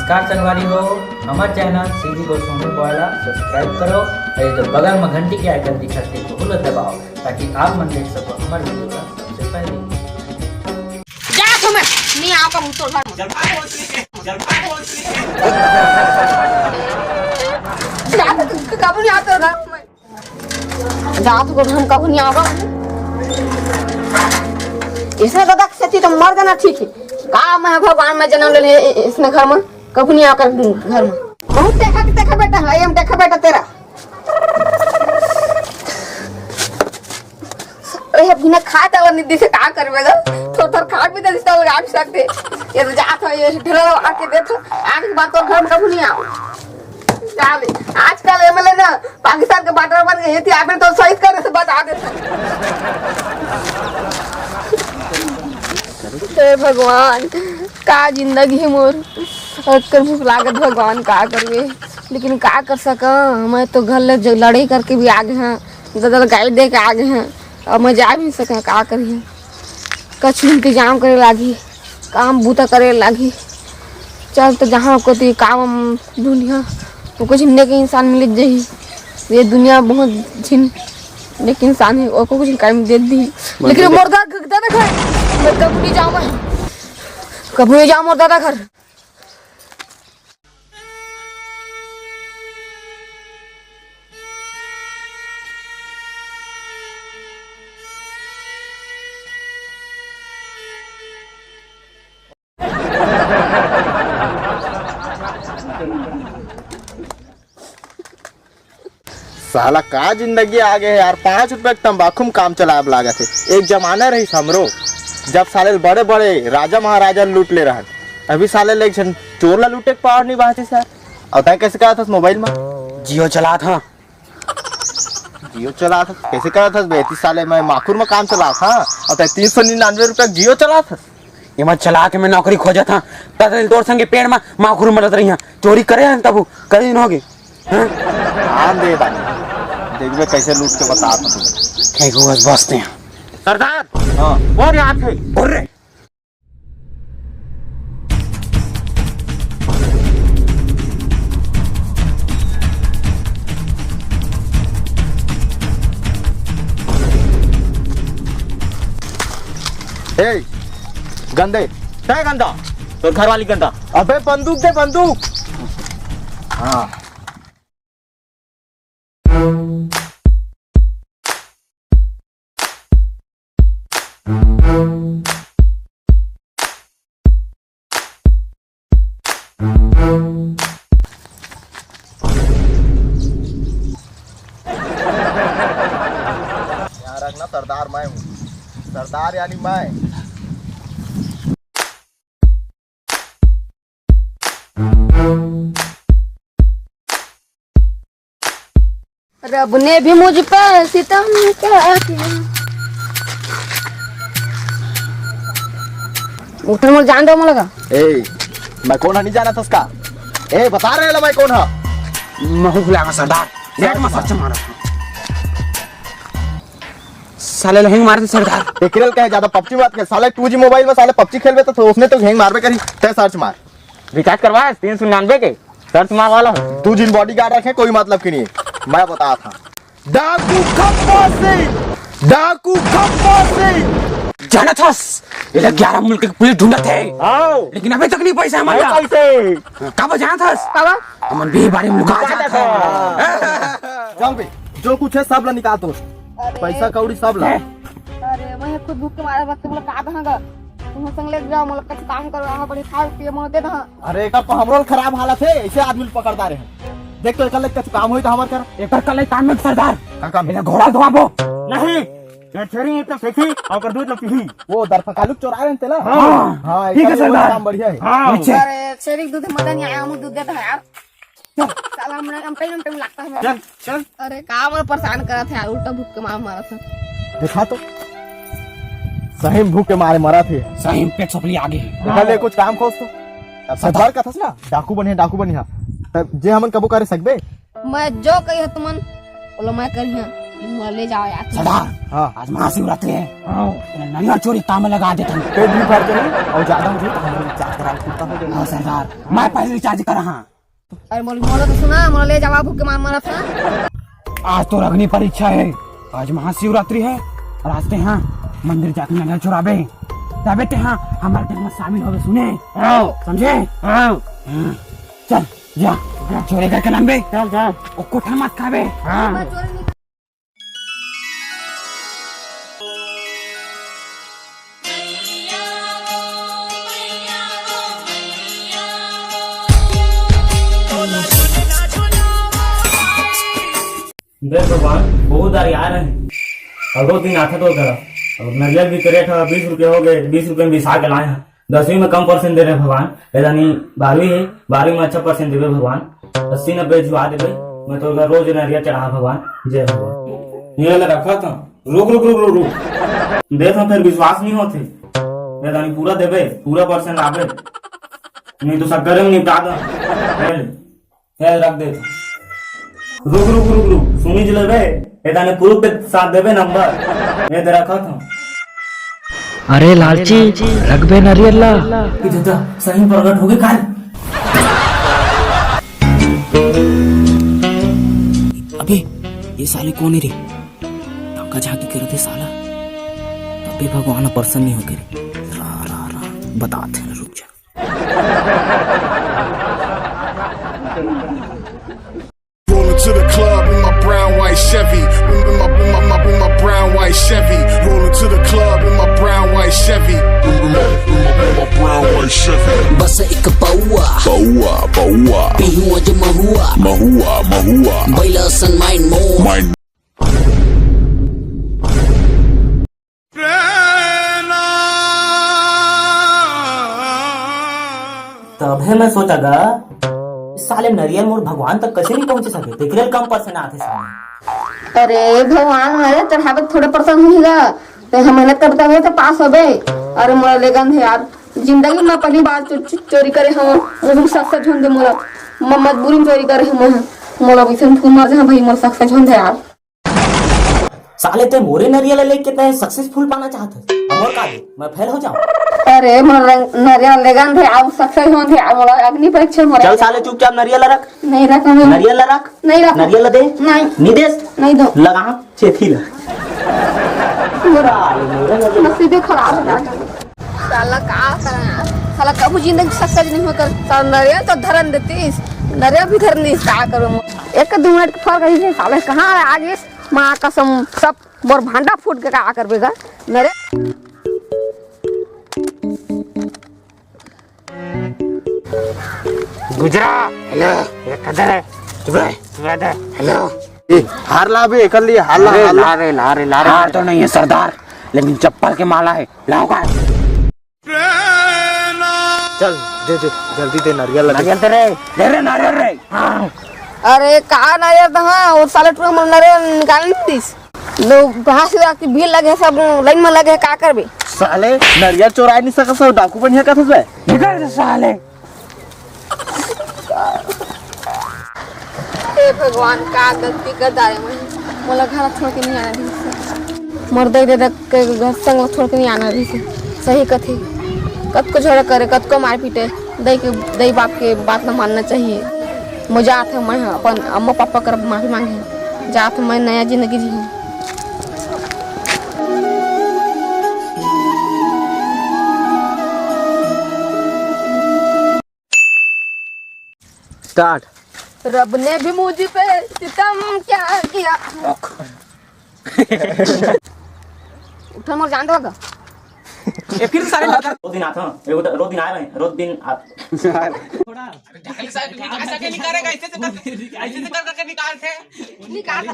नमस्कार संगवारी हो, हमारे चैनल सीधी गोस्वामी वाला सब्सक्राइब करो और ये जो बगल में घंटी के आइकन दिखते तो वो दबाओ ताकि आप मन देख सको हमारे वीडियो का सबसे पहले। जा तुम नहीं आओ का मुंह तोड़ मार जा तो कब नहीं आता घर में जा तो हम कब नहीं आऊंगा इसने दादा सच्ची तो मर जाना ठीक है का मैं भगवान में जन्म ले इसने घर में कब नहीं आकर घर में बहुत देखा बेटा है हम देखा बेटा तेरा अरे बिना खाता वाला निधि से का करवेगा थोड़ा खा भी दे तो आ सकते ये तो जात है ये ढेला आके दे तो आज बात तो घर में कब नहीं आओ चल आजकल एमएलए ना पाकिस्तान के बॉर्डर बन गए थे आपने तो शहीद करने से बता देते हे भगवान का जिंदगी है मोर कर भूख लागत भगवान का करवे लेकिन का कर सका मैं तो घर ले लड़ाई करके भी आगे हैं दादा गाड़ी दे के आगे हैं अब मैं जा भी नहीं सका का करिए कुछ इंतजाम करे लागी काम बूता करे लागी चल तो जहाँ को तो काम ढूंढिया वो कुछ हिंदे के इंसान मिल जाही ये दुनिया बहुत झिन लेकिन इंसान है और को कुछ काम दे दी लेकिन मोर दादा घर मैं कब नहीं जाऊँ मोर दादा घर साला का जिंदगी आ गए यार। 5 रुपए तंबाकू में काम चला लागत है। एक जमाना रही हमरो जब साले बड़े बड़े राजा महाराजा लूट ले रहा अभी साले ले चोर ला लूटे पावर नहीं बात सर। और तय कैसे करा था मोबाइल में जियो चला था कैसे करा था बेती साले मैं माखुर में काम चला था और तय 399 रुपया जियो चला था ये मत चला के मैं नौकरी खोजा था तब तोर संगे पेड़ में माखुर मरत रही चोरी करे हैं तब कई दिन हो गए हाँ दे देखबे कैसे लूट के बता ठीक हो बस बसते हैं सरदार। हाँ और यहाँ थे बोल रहे गंदे क्या गंदा तो घर वाली गंदा। अबे बंदूक दे बंदूक। हाँ यार रखना सरदार मैं हूँ सरदार यानी मैं। रब ने भी मुझ पर सितम किया उठन मोर जान दो लगा मैं कौन है नहीं जाना था उसका। बता रहे मैं कौन है महू बुलाएगा सरदार नेट में सर्च मारा साले लहेंग मारते सरदार टेकरल कहे ज्यादा पबजी बात कर साले 2G मोबाइल में साले पबजी खेलबे तो उसने तो हैंग मारबे करी ते सर्च मार रिचार्ज करवाया 399 के सर्च मार वाला 2G बॉडीगार्ड रखे कोई मतलब की नहीं मैं बता था डाकू खप्पा जाना था ये 11 मुल्क के पुलिस ढूंढते थे लेकिन अभी तक नहीं पैसा हमारा पैसे कब जाना था बाबा अमन भी बारे में लुका जाता था। चल बे जो कुछ है सब ला निकाल दो पैसा कौड़ी सब ला। अरे मैं खुद भूख के मारे वक्त बोला का दहागा तुम संग ले जाओ मोला कुछ काम करो वहां बड़ी खाए पिए मोला दे दहा। अरे एक हमरो खराब हालत है ऐसे आदमी पकड़ता रहे देख तो कल कुछ काम होई तो हमार कर एक कल काम में सरदार का काम मेरा घोड़ा धोआबो नहीं ये छेरी तो फेंकी और दूध न पीही वो दरफकालू चोरा रहे तेला। हां ठीक है सरदार काम बढ़िया है। अरे शेरिक दूध मदन या हम दूध देता है यार साला हम टाइम लगता है। चल चल अरे का मैं परेशान करा था यार उल्टा भूख के मारा था देखा तो सही भूख के मारे मरा थे सही पेट सपली आगे निकल कुछ काम खोज तो सरदार का था ना डाकू बनिया तब जे हमन कबो करे सकबे मैं जो कही तुमन बोलो मैं करिया मोला ले जाओ यार सरदार हाँ आज महाशिवरात्रि है नरियल चोरी काम में लगा देता हूँ। पेट भी भर जाए और ज्यादा मुझे तो हम रिचार्ज करा देता हो जाए। हाँ सरदार मैं पहले रिचार्ज कर रहा। अरे मोला तो सुना मोला ले जाओ भूख के मार मारा था। आज तो अग्नि परीक्षा है। आज महाशिवरात्रि है और आज ते यहाँ मंदिर जाके नरियल चुराबे तबे ते यहाँ हमारे टीम में शामिल हो गए। सुने समझे? चल जा चोरी करके लंबे चल जा कोठा मत खाबे। देख भगवान बहुत आ रहे हैं और 2 दिन आते तो करा और नरियल भी करे था 20 रुपये हो गए 20 रुपये में बिसा के लाए हैं। 10वीं में कम परसेंट दे रहे भगवान यानी 12वीं है 12वीं में अच्छा परसेंट देवे भगवान 80-90 जुआ देवे। मैं तो रोज नरियल चढ़ा भगवान जय भगवान। ये रखा था रुक रुक रुक रुक रुक देख फिर विश्वास नहीं होते यानी पूरा देवे पूरा परसेंट आवे नहीं तो सब में निपटा दो रख दे। रुक रुक रुक रुक सुनी जले बे एदाने प्रूफ के साथ देबे नंबर ये दे रखा था। अरे लालची रखबे नरियल ला दादा सही प्रकट हो गए काल। अबे ये साले कौन है रे? धक्का झाकी कर दे साला तबे भगवान प्रसन्न नहीं हो गए। रा बताते हैं रुक जा। Rolling to the club in my brown white Chevy. In my brown white Chevy. Rolling to the club in my brown white Chevy. In my brown white Chevy. बस एक पौआ पीहुआ जो महुआ बैला सन माइंड मोर तब है मैं सोचागा साले नरियल मोर भगवान तक कैसे नहीं पहुंच सके देख कम परसेंट आते साले। अरे भगवान अरे चढ़ावे थोड़े परसेंट होगा तो हम मेहनत करते हुए तो पास हो गए। अरे मोला ले गंध यार जिंदगी में पहली बार चोरी करे हम सख्त झुंड मोला मजबूरी में चोरी करे हम मोला बिसन फूल मार जा भाई मोला सख्त झुंड यार। साले ते मोरे नरियल लेके ते सक्सेसफुल पाना चाहते और का दे मैं फेल हो जाऊं। अरे मोला नरियल ले गंध अब सक्सेस होन थे मोला अग्नि परीक्षा मोला चल साले चुपचाप नरियल रख। नहीं रख नरियल रख नहीं रख नरियल दे नहीं निदेश नहीं दो लगा चेथी ला नसीब खराब है साला का करा साला कबू जिंदगी सक्सेस नहीं होकर नरियल तो धरन देतीस नरियल भी धरन नहीं का करो 1-2 मिनट का फर्क है साले कहां आगे मां कसम सब बोर भांडा फूट के का करबेगा नरे गुजरा हेलो ये कदर है चुप हेलो हार ला बे कर लिए हार ला हार तो नहीं है सरदार लेकिन चप्पल के माला है लाओ का चल दे जल्दी दे नरियल लगे। नारियल दे रे नारियल रे। हाँ अरे का नरियल तो हां और साले टू हम नरियल निकाल दीस लोग कहां से आके भीड़ लगे सब लाइन में लगे का करबे साले नरियल चोरा नहीं सकत सब डाकू बनिया का थे निकल जा साले। हे भगवान का गलती कर दारे मैं मोला घर छोड़ के नहीं आना भी मर दे के घर संग छोड़ के नहीं आना भी सही कथी कत को झगड़ा करे कत को मार पीटे दई बाप के बात न मानना चाहिए। मुझे आते मैं अपन अम्मा पापा कर माफी मांगे जाते मैं नया जिंदगी जी स्टार्ट। रब ने भी मुझ पे सितम क्या किया उठा मोर जान दोगा ये फिर सारे रोज दिन आता रोज दिन आए रोज दिन ऐसा निकालेगा ऐसे से कर निकाल थे निकाल